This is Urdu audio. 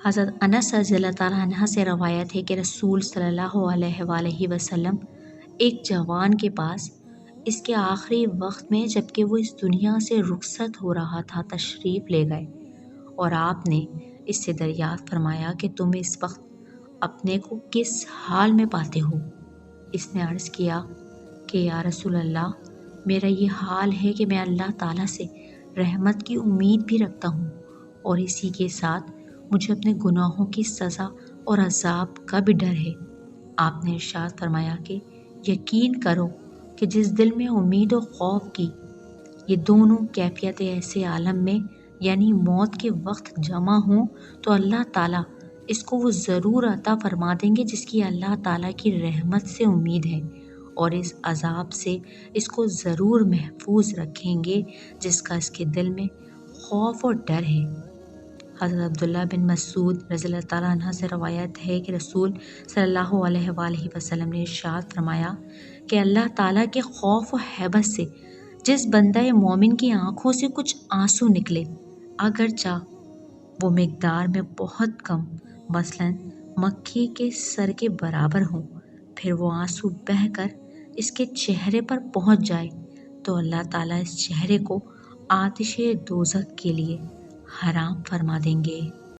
حضرت انس رضی اللہ تعالیٰ عنہ سے روایت ہے کہ رسول صلی اللہ علیہ وآلہ وسلم ایک جوان کے پاس اس کے آخری وقت میں جب کہ وہ اس دنیا سے رخصت ہو رہا تھا تشریف لے گئے، اور آپ نے اس سے دریافت فرمایا کہ تم اس وقت اپنے کو کس حال میں پاتے ہو؟ اس نے عرض کیا کہ یا رسول اللہ، میرا یہ حال ہے کہ میں اللہ تعالیٰ سے رحمت کی امید بھی رکھتا ہوں، اور اسی کے ساتھ مجھے اپنے گناہوں کی سزا اور عذاب کا بھی ڈر ہے۔ آپ نے ارشاد فرمایا کہ یقین کرو کہ جس دل میں امید و خوف کی یہ دونوں کیفیتیں ایسے عالم میں یعنی موت کے وقت جمع ہوں تو اللہ تعالیٰ اس کو وہ ضرور عطا فرما دیں گے جس کی اللہ تعالیٰ کی رحمت سے امید ہے، اور اس عذاب سے اس کو ضرور محفوظ رکھیں گے جس کا اس کے دل میں خوف اور ڈر ہے۔ حضرت عبداللہ بن مسعود رضی اللہ تعالیٰ عنہ سے روایت ہے کہ رسول صلی اللہ علیہ وآلہ وسلم نے ارشاد فرمایا کہ اللہ تعالیٰ کے خوف و ہیبت سے جس بندہ مومن کی آنکھوں سے کچھ آنسو نکلے، اگرچہ وہ مقدار میں بہت کم، مثلاً مکھی کے سر کے برابر ہوں، پھر وہ آنسو بہہ کر اس کے چہرے پر پہنچ جائے تو اللہ تعالیٰ اس چہرے کو آتش دوزخ کے لیے حرام فرما دیں گے۔